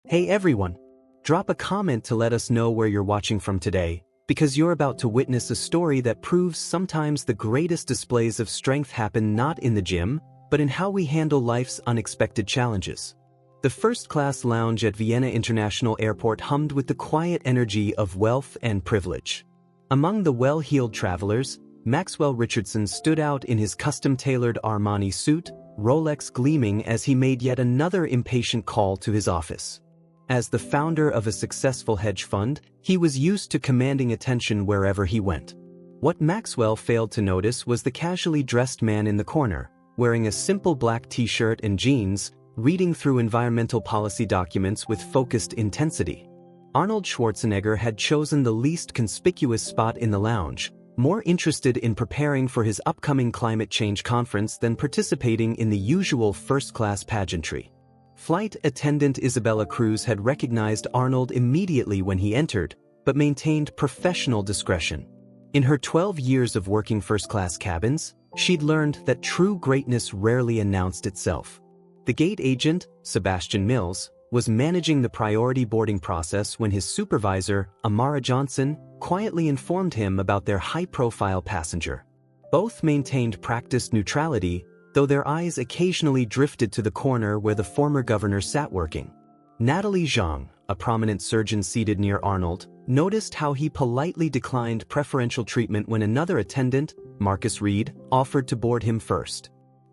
Hey everyone! Drop a comment to let us know where you're watching from today, because you're about to witness a story that proves sometimes the greatest displays of strength happen not in the gym, but in how we handle life's unexpected challenges. The first-class lounge at Vienna International Airport hummed with the quiet energy of wealth and privilege. Among the well-heeled travelers, Maxwell Richardson stood out in his custom-tailored Armani suit, Rolex gleaming as he made yet another impatient call to his office. As the founder of a successful hedge fund, he was used to commanding attention wherever he went. What Maxwell failed to notice was the casually dressed man in the corner, wearing a simple black t-shirt and jeans, reading through environmental policy documents with focused intensity. Arnold Schwarzenegger had chosen the least conspicuous spot in the lounge, more interested in preparing for his upcoming climate change conference than participating in the usual first-class pageantry. Flight attendant Isabella Cruz had recognized Arnold immediately when he entered, but maintained professional discretion. In her 12 years of working first-class cabins, she'd learned that true greatness rarely announced itself. The gate agent, Sebastian Mills, was managing the priority boarding process when his supervisor, Amara Johnson, quietly informed him about their high-profile passenger. Both maintained practiced neutrality, though their eyes occasionally drifted to the corner where the former governor sat working. Natalie Zhang, a prominent surgeon seated near Arnold, noticed how he politely declined preferential treatment when another attendant, Marcus Reed, offered to board him first.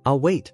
"I'll wait.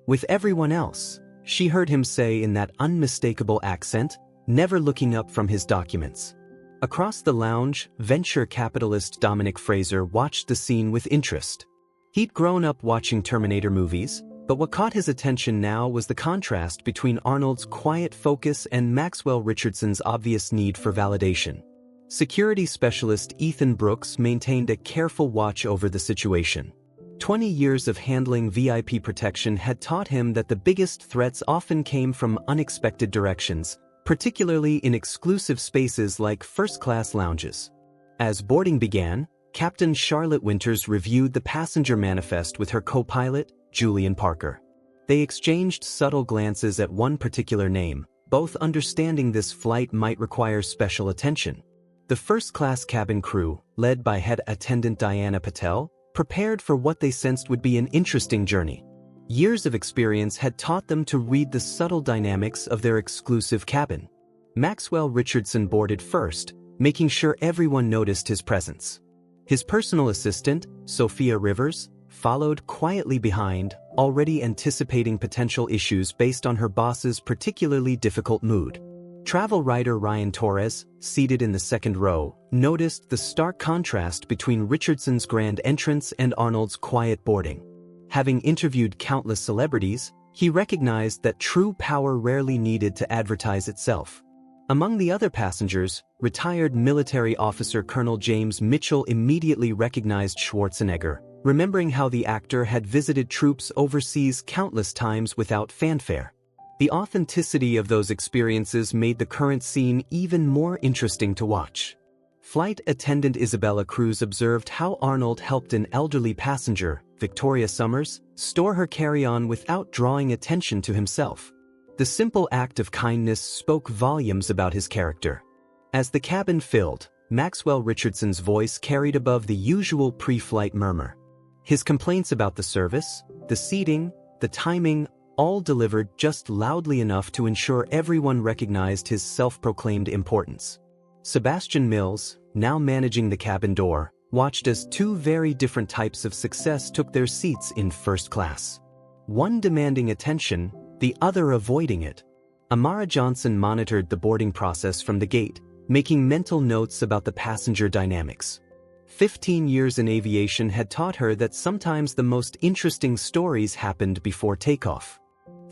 With everyone else," she heard him say in that unmistakable accent, never looking up from his documents. Across the lounge, venture capitalist Dominic Fraser watched the scene with interest. He'd grown up watching Terminator movies, but what caught his attention now was the contrast between Arnold's quiet focus and Maxwell Richardson's obvious need for validation. Security specialist Ethan Brooks maintained a careful watch over the situation. 20 years of handling VIP protection had taught him that the biggest threats often came from unexpected directions, particularly in exclusive spaces like first-class lounges. As boarding began, Captain Charlotte Winters reviewed the passenger manifest with her co-pilot, Julian Parker. They exchanged subtle glances at one particular name, both understanding this flight might require special attention. The first-class cabin crew, led by head attendant Diana Patel, prepared for what they sensed would be an interesting journey. Years of experience had taught them to read the subtle dynamics of their exclusive cabin. Maxwell Richardson boarded first, making sure everyone noticed his presence. His personal assistant, Sophia Rivers, followed quietly behind, already anticipating potential issues based on her boss's particularly difficult mood. Travel writer Ryan Torres, seated in the second row, noticed the stark contrast between Richardson's grand entrance and Arnold's quiet boarding. Having interviewed countless celebrities, he recognized that true power rarely needed to advertise itself. Among the other passengers, retired military officer Colonel James Mitchell immediately recognized Schwarzenegger, remembering how the actor had visited troops overseas countless times without fanfare. The authenticity of those experiences made the current scene even more interesting to watch. Flight attendant Isabella Cruz observed how Arnold helped an elderly passenger, Victoria Summers, store her carry-on without drawing attention to himself. The simple act of kindness spoke volumes about his character. As the cabin filled, Maxwell Richardson's voice carried above the usual pre-flight murmur. His complaints about the service, the seating, the timing, all delivered just loudly enough to ensure everyone recognized his self-proclaimed importance. Sebastian Mills, now managing the cabin door, watched as two very different types of success took their seats in first class. One demanding attention, the other avoiding it. Amara Johnson monitored the boarding process from the gate, making mental notes about the passenger dynamics. 15 years in aviation had taught her that sometimes the most interesting stories happened before takeoff.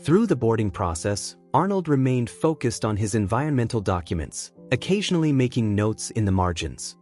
Through the boarding process, Arnold remained focused on his environmental documents, occasionally making notes in the margins.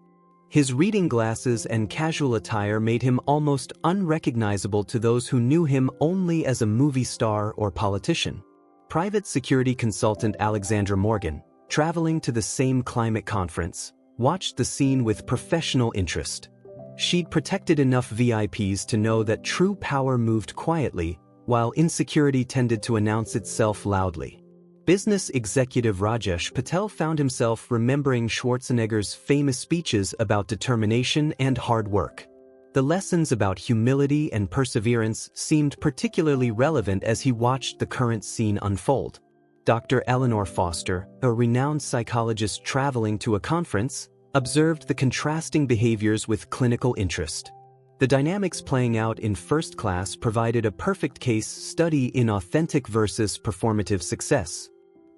His reading glasses and casual attire made him almost unrecognizable to those who knew him only as a movie star or politician. Private security consultant Alexandra Morgan, traveling to the same climate conference, watched the scene with professional interest. She'd protected enough VIPs to know that true power moved quietly, while insecurity tended to announce itself loudly. Business executive Rajesh Patel found himself remembering Schwarzenegger's famous speeches about determination and hard work. The lessons about humility and perseverance seemed particularly relevant as he watched the current scene unfold. Dr. Eleanor Foster, a renowned psychologist traveling to a conference, observed the contrasting behaviors with clinical interest. The dynamics playing out in first class provided a perfect case study in authentic versus performative success.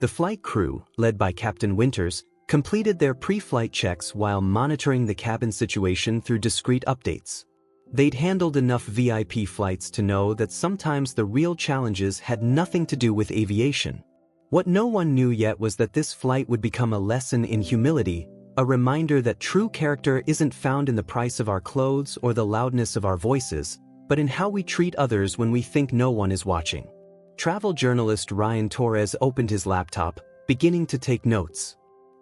The flight crew, led by Captain Winters, completed their pre-flight checks while monitoring the cabin situation through discreet updates. They'd handled enough VIP flights to know that sometimes the real challenges had nothing to do with aviation. What no one knew yet was that this flight would become a lesson in humility, a reminder that true character isn't found in the price of our clothes or the loudness of our voices, but in how we treat others when we think no one is watching. Travel journalist Ryan Torres opened his laptop, beginning to take notes.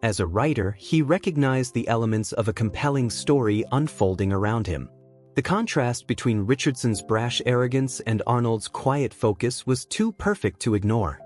As a writer, he recognized the elements of a compelling story unfolding around him. The contrast between Richardson's brash arrogance and Arnold's quiet focus was too perfect to ignore.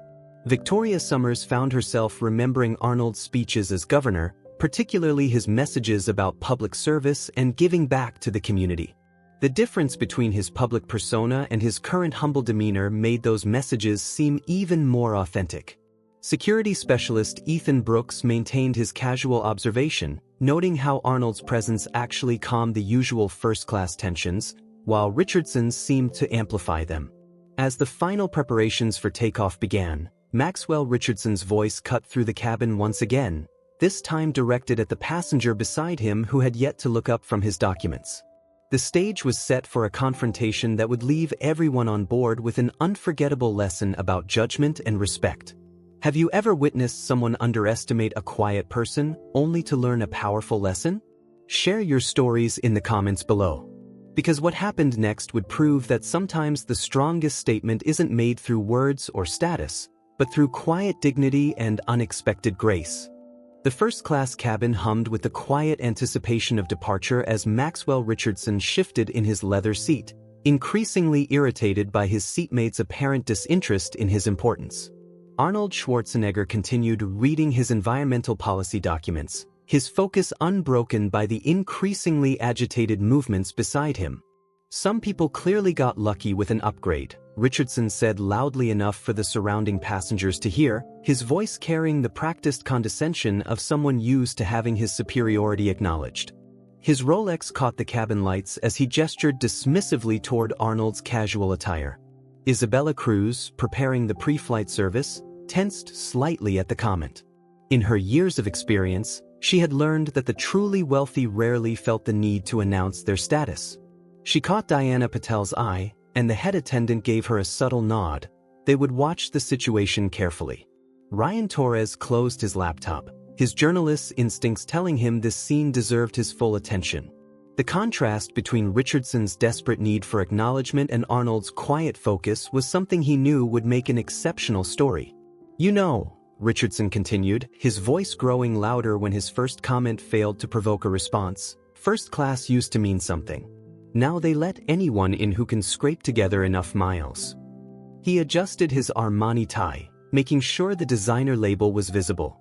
Victoria Summers found herself remembering Arnold's speeches as governor, particularly his messages about public service and giving back to the community. The difference between his public persona and his current humble demeanor made those messages seem even more authentic. Security specialist Ethan Brooks maintained his casual observation, noting how Arnold's presence actually calmed the usual first-class tensions, while Richardson's seemed to amplify them. As the final preparations for takeoff began, Maxwell Richardson's voice cut through the cabin once again, this time directed at the passenger beside him who had yet to look up from his documents. The stage was set for a confrontation that would leave everyone on board with an unforgettable lesson about judgment and respect. Have you ever witnessed someone underestimate a quiet person, only to learn a powerful lesson? Share your stories in the comments below. Because what happened next would prove that sometimes the strongest statement isn't made through words or status, but through quiet dignity and unexpected grace. The first-class cabin hummed with the quiet anticipation of departure as Maxwell Richardson shifted in his leather seat, increasingly irritated by his seatmate's apparent disinterest in his importance. Arnold Schwarzenegger continued reading his environmental policy documents, his focus unbroken by the increasingly agitated movements beside him. Some people clearly got lucky with an upgrade, Richardson said loudly enough for the surrounding passengers to hear, his voice carrying the practiced condescension of someone used to having his superiority acknowledged. His Rolex caught the cabin lights as he gestured dismissively toward Arnold's casual attire. Isabella Cruz, preparing the pre-flight service, tensed slightly at the comment. In her years of experience, she had learned that the truly wealthy rarely felt the need to announce their status. She caught Diana Patel's eye, and the head attendant gave her a subtle nod. They would watch the situation carefully. Ryan Torres closed his laptop, his journalist's instincts telling him this scene deserved his full attention. The contrast between Richardson's desperate need for acknowledgement and Arnold's quiet focus was something he knew would make an exceptional story. You know, Richardson continued, his voice growing louder when his first comment failed to provoke a response, first class used to mean something. Now they let anyone in who can scrape together enough miles. He adjusted his Armani tie, making sure the designer label was visible.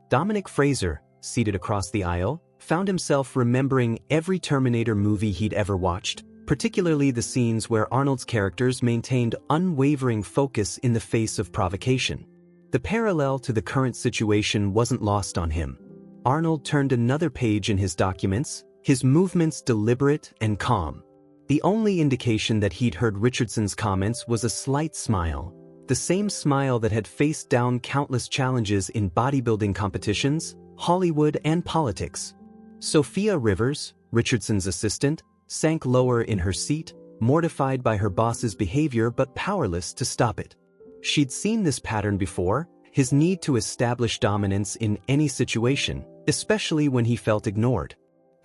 Dominic Fraser, seated across the aisle, found himself remembering every Terminator movie he'd ever watched, particularly the scenes where Arnold's characters maintained unwavering focus in the face of provocation. The parallel to the current situation wasn't lost on him. Arnold turned another page in his documents, his movements deliberate and calm. The only indication that he'd heard Richardson's comments was a slight smile, the same smile that had faced down countless challenges in bodybuilding competitions, Hollywood, and politics. Sophia Rivers, Richardson's assistant, sank lower in her seat, mortified by her boss's behavior but powerless to stop it. She'd seen this pattern before, his need to establish dominance in any situation, especially when he felt ignored.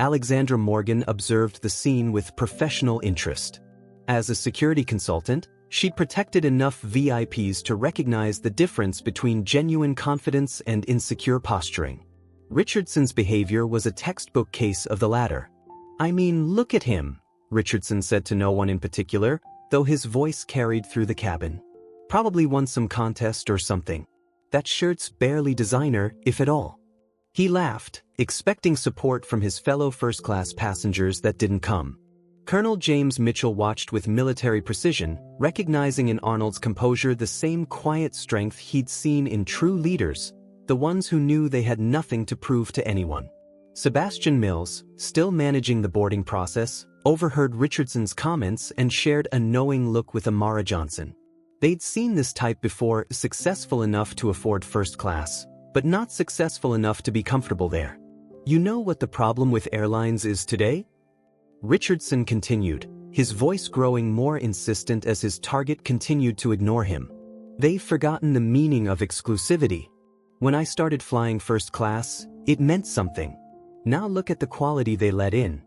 Alexandra Morgan observed the scene with professional interest. As a security consultant, she'd protected enough VIPs to recognize the difference between genuine confidence and insecure posturing. Richardson's behavior was a textbook case of the latter. I mean, look at him, Richardson said to no one in particular, though his voice carried through the cabin. Probably won some contest or something. that shirt's barely designer, if at all." He laughed, expecting support from his fellow first-class passengers that didn't come. Colonel James Mitchell watched with military precision, recognizing in Arnold's composure the same quiet strength he'd seen in true leaders, the ones who knew they had nothing to prove to anyone. Sebastian Mills, still managing the boarding process, overheard Richardson's comments and shared a knowing look with Amara Johnson. They'd seen this type before, successful enough to afford first class, but not successful enough to be comfortable there. "You know what the problem with airlines is today?" Richardson continued, his voice growing more insistent as his target continued to ignore him. "They've forgotten the meaning of exclusivity. When I started flying first class, it meant something. Now look at the quality they let in."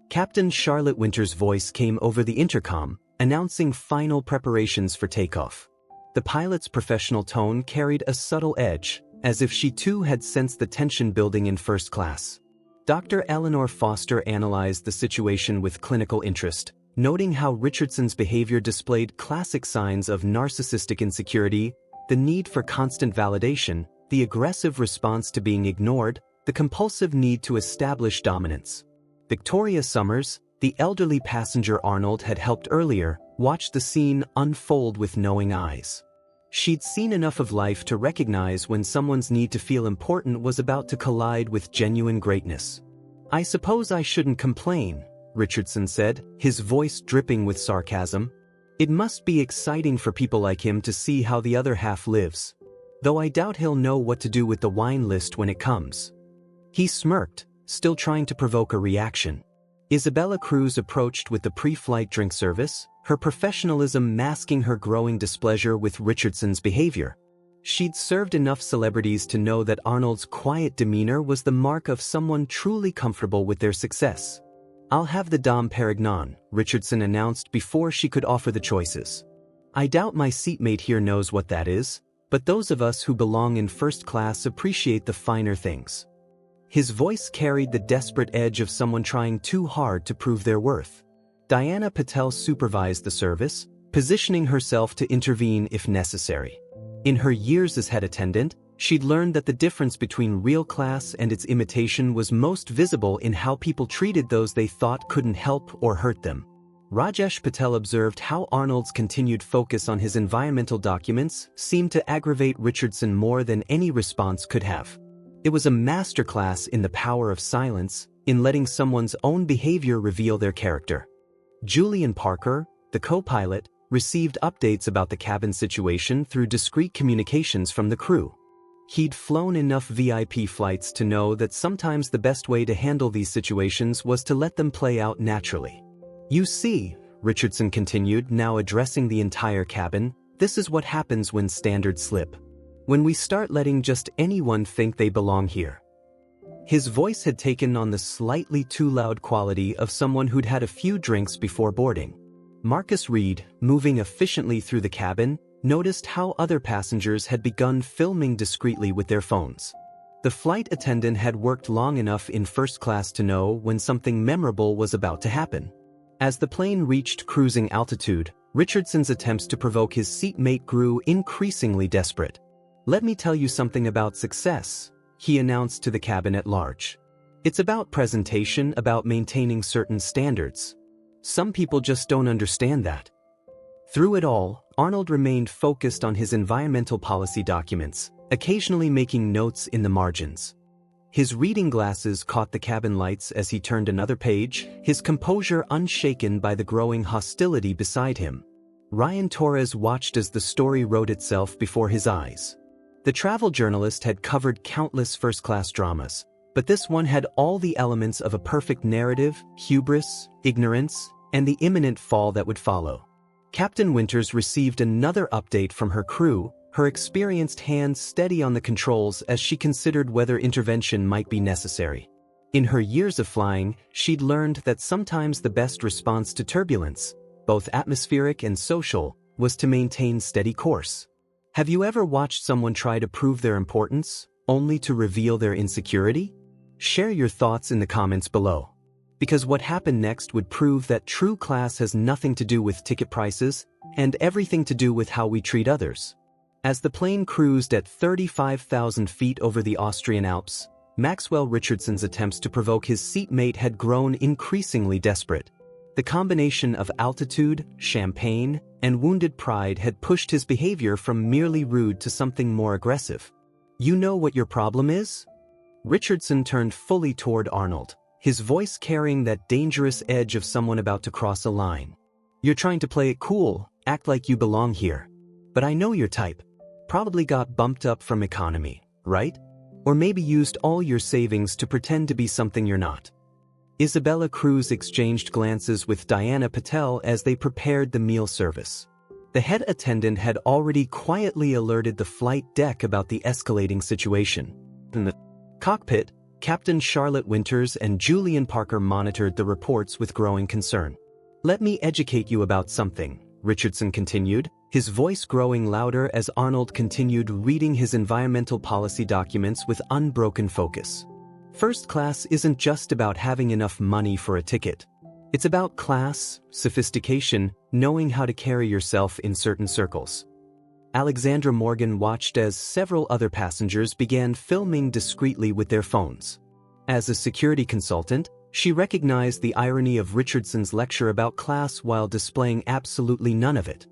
Captain Charlotte Winter's voice came over the intercom, announcing final preparations for takeoff. The pilot's professional tone carried a subtle edge, as if she too had sensed the tension building in first class. Dr. Eleanor Foster analyzed the situation with clinical interest, noting how Richardson's behavior displayed classic signs of narcissistic insecurity, the need for constant validation, the aggressive response to being ignored, the compulsive need to establish dominance. Victoria Summers, the elderly passenger Arnold had helped earlier, watched the scene unfold with knowing eyes. She'd seen enough of life to recognize when someone's need to feel important was about to collide with genuine greatness. "I suppose I shouldn't complain," Richardson said, his voice dripping with sarcasm. "It must be exciting for people like him to see how the other half lives. Though I doubt he'll know what to do with the wine list when it comes." He smirked, still trying to provoke a reaction. Isabella Cruz approached with the pre-flight drink service, her professionalism masking her growing displeasure with Richardson's behavior. She'd served enough celebrities to know that Arnold's quiet demeanor was the mark of someone truly comfortable with their success. "I'll have the Dom Perignon," Richardson announced before she could offer the choices. "I doubt my seatmate here knows what that is, but those of us who belong in first class appreciate the finer things." His voice carried the desperate edge of someone trying too hard to prove their worth. Diana Patel supervised the service, positioning herself to intervene if necessary. In her years as head attendant, she'd learned that the difference between real class and its imitation was most visible in how people treated those they thought couldn't help or hurt them. Rajesh Patel observed how Arnold's continued focus on his environmental documents seemed to aggravate Richardson more than any response could have. It was a masterclass in the power of silence, in letting someone's own behavior reveal their character. Julian Parker, the co-pilot, received updates about the cabin situation through discreet communications from the crew. He'd flown enough VIP flights to know that sometimes the best way to handle these situations was to let them play out naturally. "You see," Richardson continued, now addressing the entire cabin, "this is what happens when standards slip. When we start letting just anyone think they belong here." His voice had taken on the slightly too loud quality of someone who'd had a few drinks before boarding. Marcus Reed, moving efficiently through the cabin, noticed how other passengers had begun filming discreetly with their phones. The flight attendant had worked long enough in first class to know when something memorable was about to happen. As the plane reached cruising altitude, Richardson's attempts to provoke his seatmate grew increasingly desperate. "Let me tell you something about success," he announced to the cabin at large. "It's about presentation, about maintaining certain standards. Some people just don't understand that." Through it all, Arnold remained focused on his environmental policy documents, occasionally making notes in the margins. His reading glasses caught the cabin lights as he turned another page, his composure unshaken by the growing hostility beside him. Ryan Torres watched as the story wrote itself before his eyes. The travel journalist had covered countless first-class dramas, but this one had all the elements of a perfect narrative: hubris, ignorance, and the imminent fall that would follow. Captain Winters received another update from her crew, her experienced hands steady on the controls as she considered whether intervention might be necessary. In her years of flying, she'd learned that sometimes the best response to turbulence, both atmospheric and social, was to maintain steady course. Have you ever watched someone try to prove their importance, only to reveal their insecurity? Share your thoughts in the comments below. Because what happened next would prove that true class has nothing to do with ticket prices, and everything to do with how we treat others. As the plane cruised at 35,000 feet over the Austrian Alps, Maxwell Richardson's attempts to provoke his seatmate had grown increasingly desperate. The combination of altitude, champagne, and wounded pride had pushed his behavior from merely rude to something more aggressive. "You know what your problem is?" Richardson turned fully toward Arnold, his voice carrying that dangerous edge of someone about to cross a line. "You're trying to play it cool, act like you belong here. But I know your type. Probably got bumped up from economy, right? Or maybe used all your savings to pretend to be something you're not." Isabella Cruz exchanged glances with Diana Patel as they prepared the meal service. The head attendant had already quietly alerted the flight deck about the escalating situation. In the cockpit, Captain Charlotte Winters and Julian Parker monitored the reports with growing concern. "Let me educate you about something," Richardson continued, his voice growing louder as Arnold continued reading his environmental policy documents with unbroken focus. "First class isn't just about having enough money for a ticket. It's about class, sophistication, knowing how to carry yourself in certain circles." Alexandra Morgan watched as several other passengers began filming discreetly with their phones. As a security consultant, she recognized the irony of Richardson's lecture about class while displaying absolutely none of it.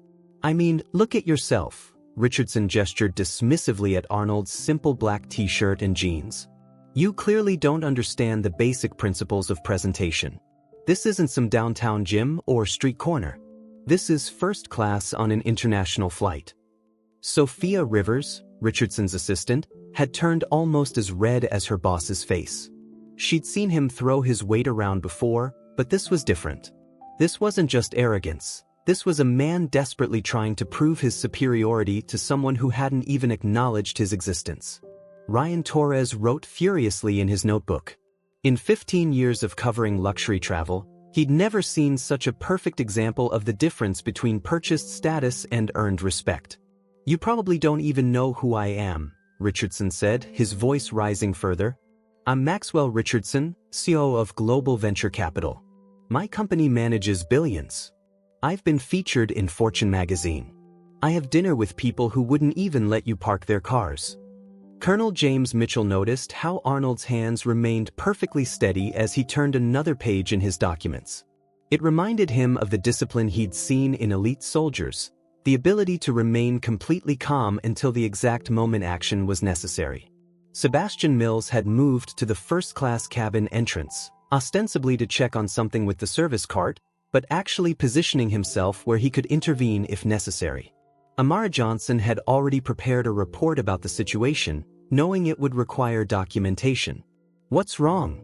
"I mean, look at yourself," Richardson gestured dismissively at Arnold's simple black t-shirt and jeans. "You clearly don't understand the basic principles of presentation. This isn't some downtown gym or street corner. This is first class on an international flight." Sophia Rivers, Richardson's assistant, had turned almost as red as her boss's face. She'd seen him throw his weight around before, but this was different. This wasn't just arrogance. This was a man desperately trying to prove his superiority to someone who hadn't even acknowledged his existence. Ryan Torres wrote furiously in his notebook. In 15 years of covering luxury travel, he'd never seen such a perfect example of the difference between purchased status and earned respect. "You probably don't even know who I am," Richardson said, his voice rising further. "I'm Maxwell Richardson, CEO of Global Venture Capital. My company manages billions. I've been featured in Fortune magazine. I have dinner with people who wouldn't even let you park their cars." Colonel James Mitchell noticed how Arnold's hands remained perfectly steady as he turned another page in his documents. It reminded him of the discipline he'd seen in elite soldiers, the ability to remain completely calm until the exact moment action was necessary. Sebastian Mills had moved to the first-class cabin entrance, ostensibly to check on something with the service cart, but actually positioning himself where he could intervene if necessary. Amara Johnson had already prepared a report about the situation, knowing it would require documentation. "What's wrong?"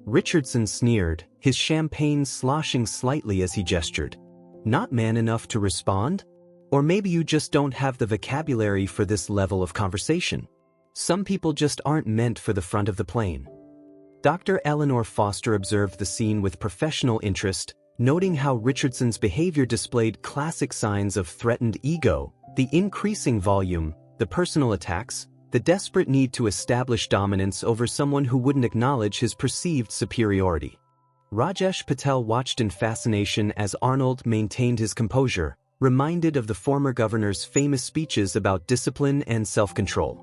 Richardson sneered, his champagne sloshing slightly as he gestured. "Not man enough to respond? Or maybe you just don't have the vocabulary for this level of conversation. Some people just aren't meant for the front of the plane." Dr. Eleanor Foster observed the scene with professional interest, noting how Richardson's behavior displayed classic signs of threatened ego, the increasing volume, the personal attacks, the desperate need to establish dominance over someone who wouldn't acknowledge his perceived superiority. Rajesh Patel watched in fascination as Arnold maintained his composure, reminded of the former governor's famous speeches about discipline and self-control.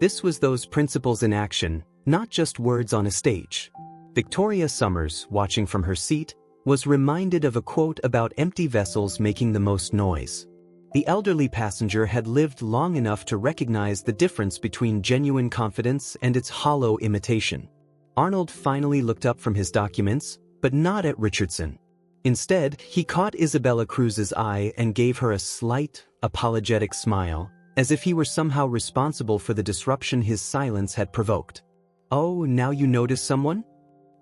This was those principles in action, not just words on a stage. Victoria Summers, watching from her seat, was reminded of a quote about empty vessels making the most noise. The elderly passenger had lived long enough to recognize the difference between genuine confidence and its hollow imitation. Arnold finally looked up from his documents, but not at Richardson. Instead, he caught Isabella Cruz's eye and gave her a slight, apologetic smile, as if he were somehow responsible for the disruption his silence had provoked. "Oh, now you notice someone?"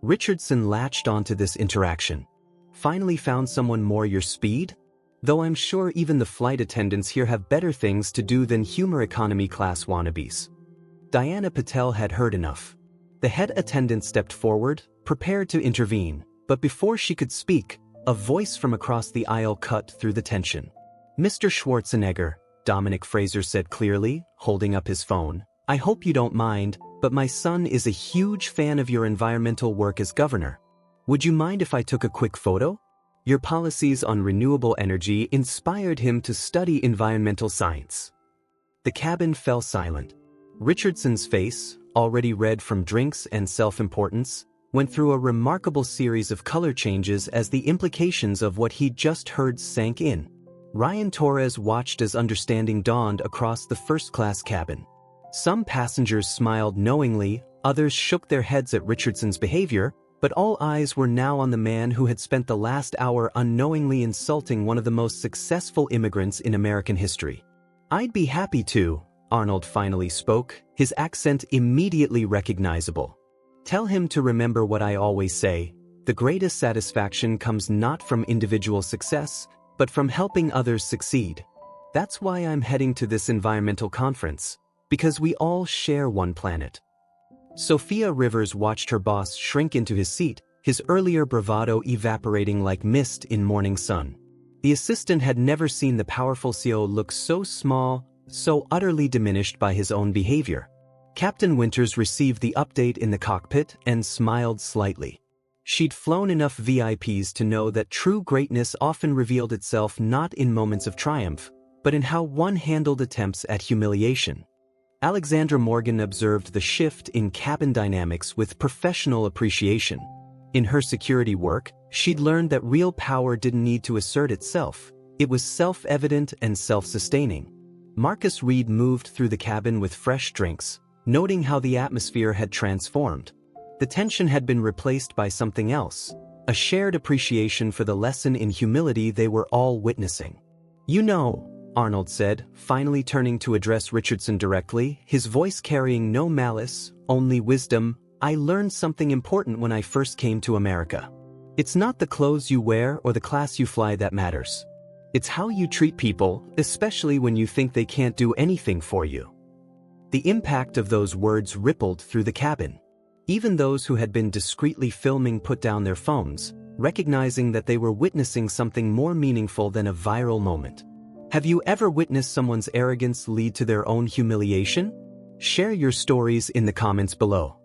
Richardson latched onto this interaction. "Finally found someone more your speed? Though I'm sure even the flight attendants here have better things to do than humor economy class wannabes." Diana Patel had heard enough. The head attendant stepped forward, prepared to intervene, but before she could speak, a voice from across the aisle cut through the tension. "Mr. Schwarzenegger," Dominic Fraser said clearly, holding up his phone, "I hope you don't mind, but my son is a huge fan of your environmental work as governor. Would you mind if I took a quick photo? Your policies on renewable energy inspired him to study environmental science." The cabin fell silent. Richardson's face, already red from drinks and self-importance, went through a remarkable series of color changes as the implications of what he'd just heard sank in. Ryan Torres watched as understanding dawned across the first-class cabin. Some passengers smiled knowingly, others shook their heads at Richardson's behavior, but all eyes were now on the man who had spent the last hour unknowingly insulting one of the most successful immigrants in American history. "I'd be happy to," Arnold finally spoke, his accent immediately recognizable. "Tell him to remember what I always say, the greatest satisfaction comes not from individual success, but from helping others succeed. That's why I'm heading to this environmental conference, because we all share one planet." Sophia Rivers watched her boss shrink into his seat, his earlier bravado evaporating like mist in morning sun. The assistant had never seen the powerful CEO look so small, so utterly diminished by his own behavior. Captain Winters received the update in the cockpit and smiled slightly. She'd flown enough VIPs to know that true greatness often revealed itself not in moments of triumph, but in how one handled attempts at humiliation. Alexandra Morgan observed the shift in cabin dynamics with professional appreciation. In her security work, she'd learned that real power didn't need to assert itself. It was self-evident and self-sustaining. Marcus Reed moved through the cabin with fresh drinks, noting how the atmosphere had transformed. The tension had been replaced by something else, a shared appreciation for the lesson in humility they were all witnessing. "You know," Arnold said, finally turning to address Richardson directly, his voice carrying no malice, only wisdom, "I learned something important when I first came to America. It's not the clothes you wear or the class you fly that matters. It's how you treat people, especially when you think they can't do anything for you." The impact of those words rippled through the cabin. Even those who had been discreetly filming put down their phones, recognizing that they were witnessing something more meaningful than a viral moment. Have you ever witnessed someone's arrogance lead to their own humiliation? Share your stories in the comments below.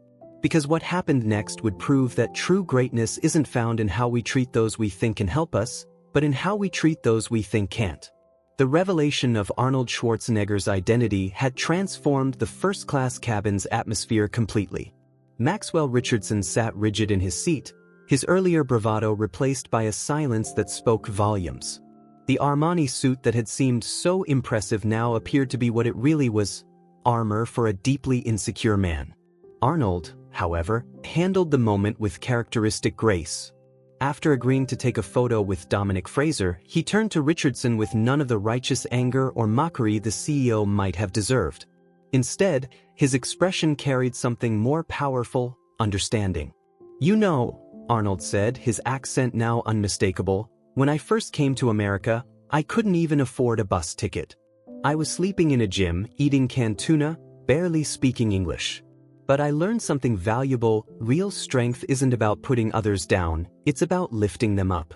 Because what happened next would prove that true greatness isn't found in how we treat those we think can help us, but in how we treat those we think can't. The revelation of Arnold Schwarzenegger's identity had transformed the first-class cabin's atmosphere completely. Maxwell Richardson sat rigid in his seat, his earlier bravado replaced by a silence that spoke volumes. The Armani suit that had seemed so impressive now appeared to be what it really was, armor for a deeply insecure man. Arnold, however, handled the moment with characteristic grace. After agreeing to take a photo with Dominic Fraser, he turned to Richardson with none of the righteous anger or mockery the CEO might have deserved. Instead, his expression carried something more powerful, understanding. "You know," Arnold said, his accent now unmistakable, "when I first came to America, I couldn't even afford a bus ticket. I was sleeping in a gym, eating canned tuna, barely speaking English. But I learned something valuable. Real strength isn't about putting others down, it's about lifting them up."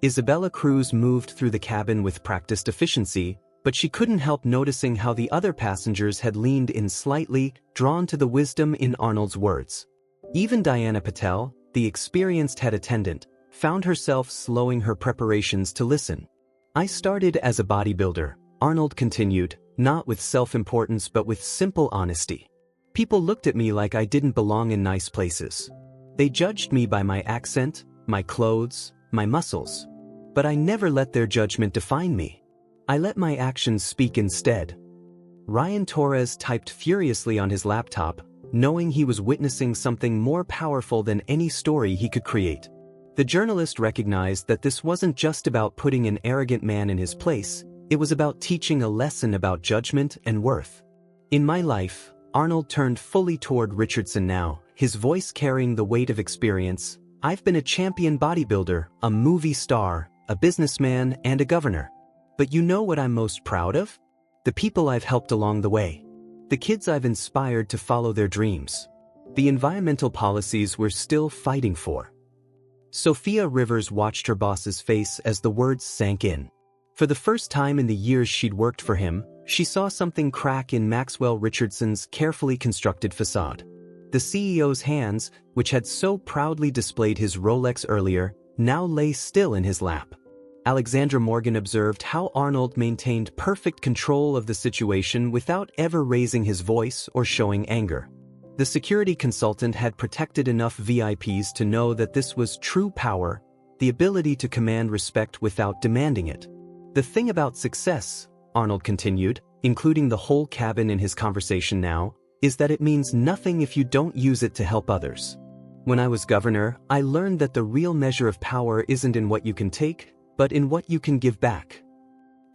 Isabella Cruz moved through the cabin with practiced efficiency, but she couldn't help noticing how the other passengers had leaned in slightly, drawn to the wisdom in Arnold's words. Even Diana Patel, the experienced head attendant, found herself slowing her preparations to listen. "I started as a bodybuilder," Arnold continued, not with self-importance but with simple honesty. "People looked at me like I didn't belong in nice places. They judged me by my accent, my clothes, my muscles. But I never let their judgment define me. I let my actions speak instead." Ryan Torres typed furiously on his laptop, knowing he was witnessing something more powerful than any story he could create. The journalist recognized that this wasn't just about putting an arrogant man in his place, it was about teaching a lesson about judgment and worth. "In my life," Arnold turned fully toward Richardson now, his voice carrying the weight of experience, "I've been a champion bodybuilder, a movie star, a businessman, and a governor. But you know what I'm most proud of? The people I've helped along the way. The kids I've inspired to follow their dreams. The environmental policies we're still fighting for." Sophia Rivers watched her boss's face as the words sank in. For the first time in the years she'd worked for him, she saw something crack in Maxwell Richardson's carefully constructed facade. The CEO's hands, which had so proudly displayed his Rolex earlier, now lay still in his lap. Alexandra Morgan observed how Arnold maintained perfect control of the situation without ever raising his voice or showing anger. The security consultant had protected enough VIPs to know that this was true power, the ability to command respect without demanding it. The thing about success, Arnold continued, including the whole cabin in his conversation now, is that it means nothing if you don't use it to help others. When I was governor, I learned that the real measure of power isn't in what you can take, but in what you can give back.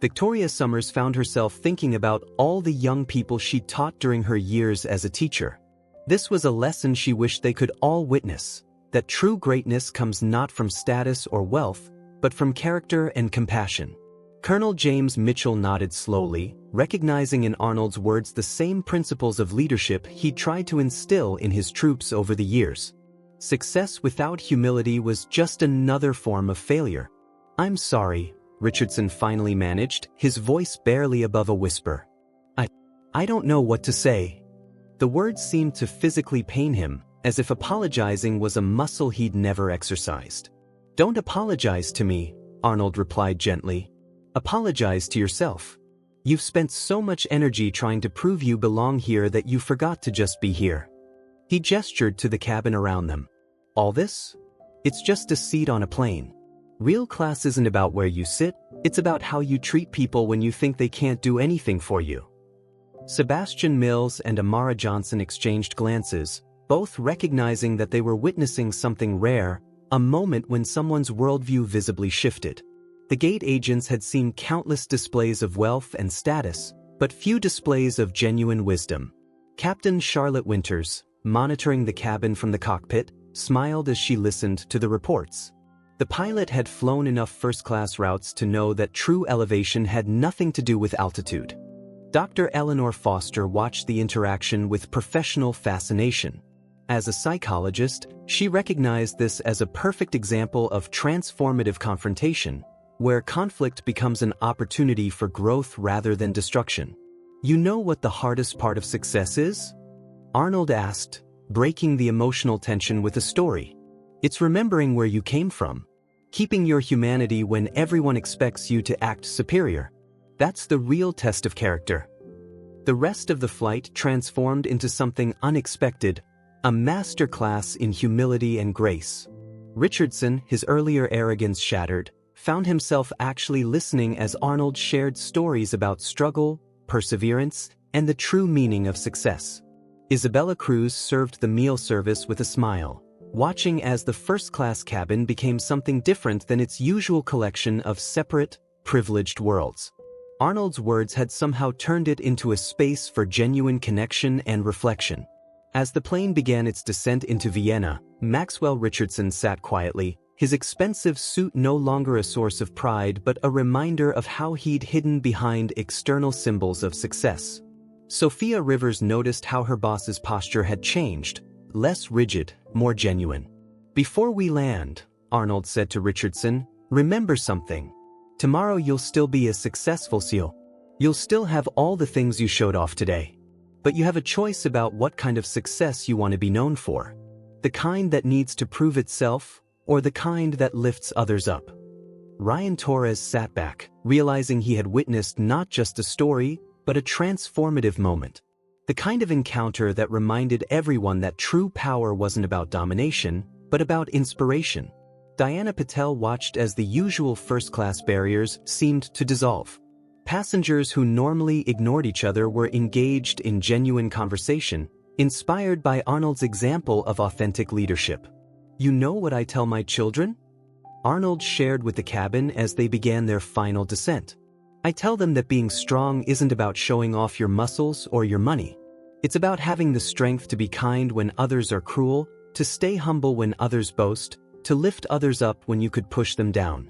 Victoria Summers found herself thinking about all the young people she taught during her years as a teacher. This was a lesson she wished they could all witness, that true greatness comes not from status or wealth, but from character and compassion. Colonel James Mitchell nodded slowly, recognizing in Arnold's words the same principles of leadership he tried to instill in his troops over the years. Success without humility was just another form of failure. "I'm sorry," Richardson finally managed, his voice barely above a whisper. I don't know what to say." The words seemed to physically pain him, as if apologizing was a muscle he'd never exercised. "Don't apologize to me," Arnold replied gently. "Apologize to yourself. You've spent so much energy trying to prove you belong here that you forgot to just be here." He gestured to the cabin around them. "All this? It's just a seat on a plane. Real class isn't about where you sit, it's about how you treat people when you think they can't do anything for you." Sebastian Mills and Amara Johnson exchanged glances, both recognizing that they were witnessing something rare, a moment when someone's worldview visibly shifted. The gate agents had seen countless displays of wealth and status, but few displays of genuine wisdom. Captain Charlotte Winters, monitoring the cabin from the cockpit, smiled as she listened to the reports. The pilot had flown enough first-class routes to know that true elevation had nothing to do with altitude. Dr. Eleanor Foster watched the interaction with professional fascination. As a psychologist, she recognized this as a perfect example of transformative confrontation, where conflict becomes an opportunity for growth rather than destruction. "You know what the hardest part of success is?" Arnold asked, breaking the emotional tension with a story. "It's remembering where you came from. Keeping your humanity when everyone expects you to act superior. That's the real test of character." The rest of the flight transformed into something unexpected, a masterclass in humility and grace. Richardson, his earlier arrogance shattered, found himself actually listening as Arnold shared stories about struggle, perseverance, and the true meaning of success. Isabella Cruz served the meal service with a smile, watching as the first-class cabin became something different than its usual collection of separate, privileged worlds. Arnold's words had somehow turned it into a space for genuine connection and reflection. As the plane began its descent into Vienna, Maxwell Richardson sat quietly, his expensive suit no longer a source of pride but a reminder of how he'd hidden behind external symbols of success. Sophia Rivers noticed how her boss's posture had changed, less rigid, more genuine. "Before we land," Arnold said to Richardson, "remember something. Tomorrow you'll still be a successful SEAL. You'll still have all the things you showed off today. But you have a choice about what kind of success you want to be known for. The kind that needs to prove itself, or the kind that lifts others up." Ryan Torres sat back, realizing he had witnessed not just a story, but a transformative moment. The kind of encounter that reminded everyone that true power wasn't about domination, but about inspiration. Diana Patel watched as the usual first-class barriers seemed to dissolve. Passengers who normally ignored each other were engaged in genuine conversation, inspired by Arnold's example of authentic leadership. "You know what I tell my children?" Arnold shared with the cabin as they began their final descent. "I tell them that being strong isn't about showing off your muscles or your money. It's about having the strength to be kind when others are cruel, to stay humble when others boast, to lift others up when you could push them down."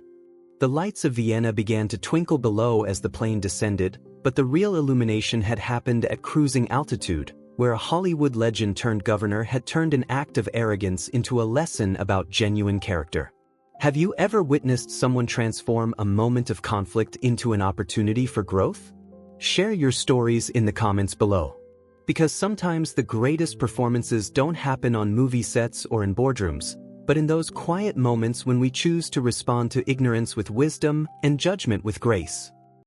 The lights of Vienna began to twinkle below as the plane descended, but the real illumination had happened at cruising altitude, where a Hollywood legend turned governor had turned an act of arrogance into a lesson about genuine character. Have you ever witnessed someone transform a moment of conflict into an opportunity for growth? Share your stories in the comments below. Because sometimes the greatest performances don't happen on movie sets or in boardrooms, but in those quiet moments when we choose to respond to ignorance with wisdom and judgment with grace.